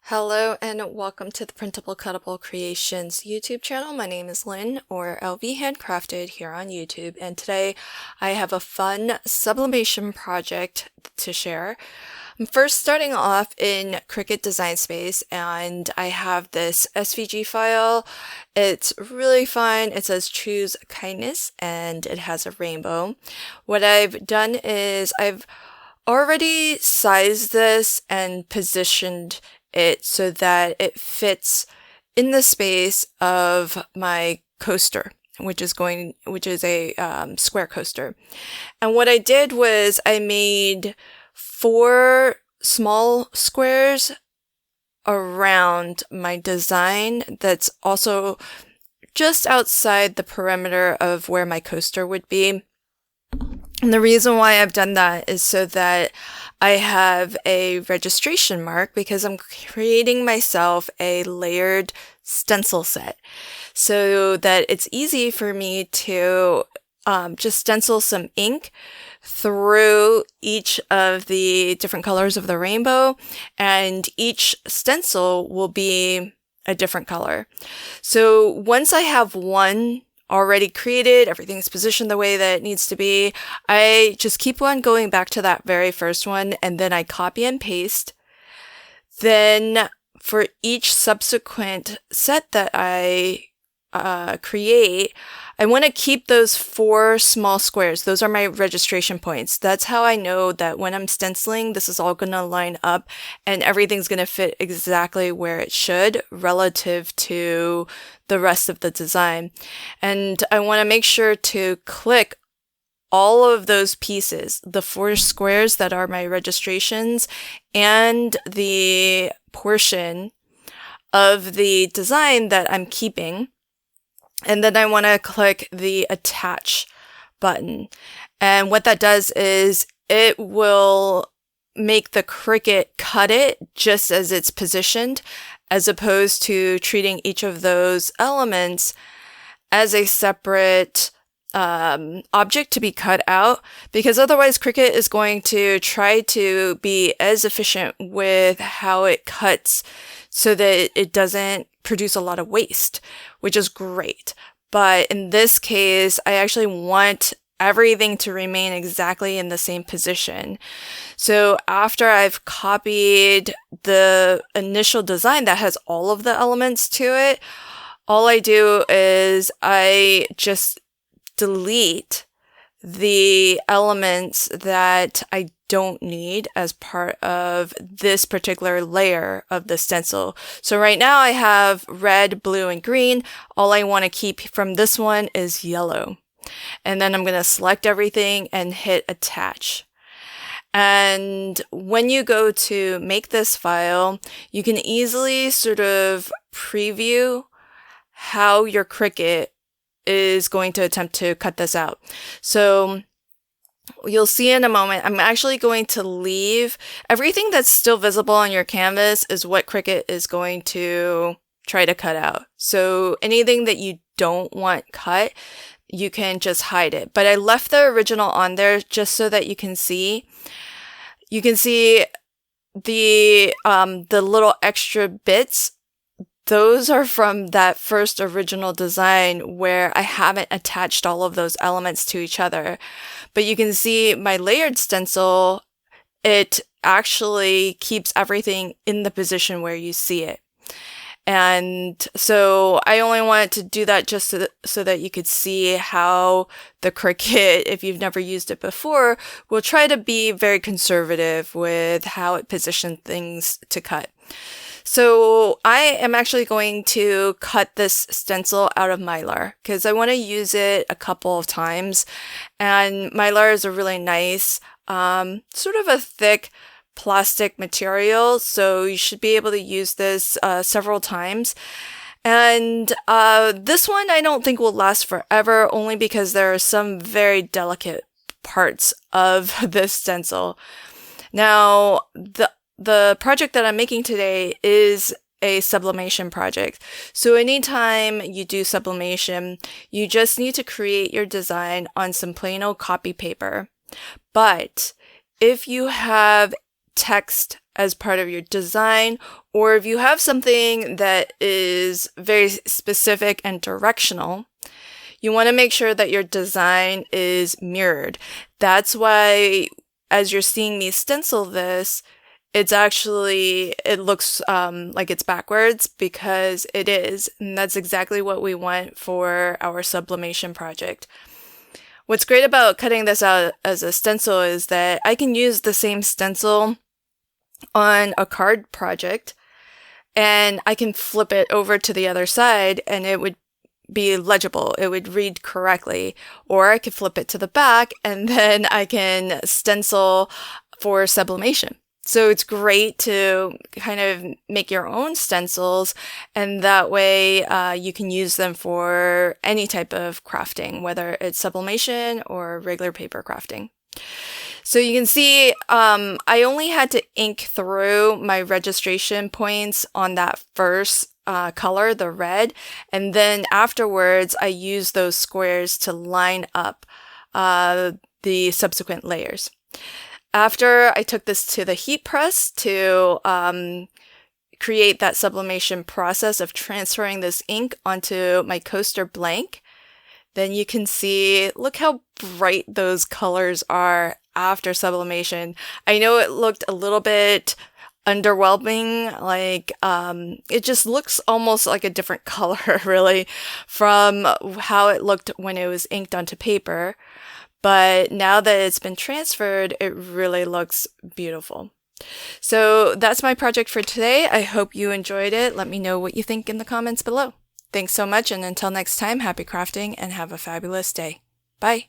Hello and welcome to the Printable Cuttable Creations YouTube channel. My name is Lynn, or LV Handcrafted here on YouTube, and today I have a fun sublimation project to share. I'm first starting off in Cricut Design Space, and I have this SVG file. It's really fun. It says choose kindness, and it has a rainbow. What I've done is I've already sized this and positioned it so that it fits in the space of my coaster, which is a square coaster. And what I did was I made 4 small squares around my design that's also just outside the perimeter of where my coaster would be. And the reason why I've done that is so that I have a registration mark, because I'm creating myself a layered stencil set so that it's easy for me to just stencil some ink through each of the different colors of the rainbow, and each stencil will be a different color. So once I have one already created, everything's positioned the way that it needs to be, I just keep on going back to that very first one, and then I copy and paste. Then for each subsequent set that I create, I want to keep those 4 small squares. Those are my registration points. That's how I know that when I'm stenciling, this is all going to line up and everything's going to fit exactly where it should relative to the rest of the design. And I want to make sure to click all of those pieces, the 4 squares that are my registrations and the portion of the design that I'm keeping. And then I want to click the attach button. And what that does is it will make the Cricut cut it just as it's positioned, as opposed to treating each of those elements as a separate object to be cut out, because otherwise Cricut is going to try to be as efficient with how it cuts so that it doesn't produce a lot of waste, which is great. But in this case, I actually want everything to remain exactly in the same position. So after I've copied the initial design that has all of the elements to it, all I do is I just delete the elements that I don't need as part of this particular layer of the stencil. So right now I have red, blue, and green. All I want to keep from this one is yellow. And then I'm going to select everything and hit attach. And when you go to make this file, you can easily sort of preview how your Cricut is going to attempt to cut this out. So you'll see in a moment, I'm actually going to leave everything that's still visible on your canvas is what Cricut is going to try to cut out. So anything that you don't want cut, you can just hide it. But I left the original on there just so that you can see. You can see the little extra bits. Those are from that first original design where I haven't attached all of those elements to each other. But you can see my layered stencil, it actually keeps everything in the position where you see it. And so I only wanted to do that just so that you could see how the Cricut, if you've never used it before, will try to be very conservative with how it positions things to cut. So I am actually going to cut this stencil out of Mylar because I want to use it a couple of times. And Mylar is a really nice, sort of a thick plastic material. So you should be able to use this several times. And this one I don't think will last forever, only because there are some very delicate parts of this stencil. Now, the project that I'm making today is a sublimation project. So anytime you do sublimation, you just need to create your design on some plain old copy paper. But if you have text as part of your design, or if you have something that is very specific and directional, you want to make sure that your design is mirrored. That's why as you're seeing me stencil this, it looks like it's backwards, because it is, and that's exactly what we want for our sublimation project. What's great about cutting this out as a stencil is that I can use the same stencil on a card project, and I can flip it over to the other side and it would be legible. It would read correctly. Or I could flip it to the back and then I can stencil for sublimation. So it's great to kind of make your own stencils, and that way you can use them for any type of crafting, whether it's sublimation or regular paper crafting. So you can see I only had to ink through my registration points on that first color, the red, and then afterwards I used those squares to line up the subsequent layers. After I took this to the heat press to create that sublimation process of transferring this ink onto my coaster blank, then you can see, look how bright those colors are after sublimation. I know it looked a little bit underwhelming, like it just looks almost like a different color really from how it looked when it was inked onto paper. But now that it's been transferred, it really looks beautiful. So that's my project for today. I hope you enjoyed it. Let me know what you think in the comments below. Thanks so much, and until next time, happy crafting and have a fabulous day. Bye.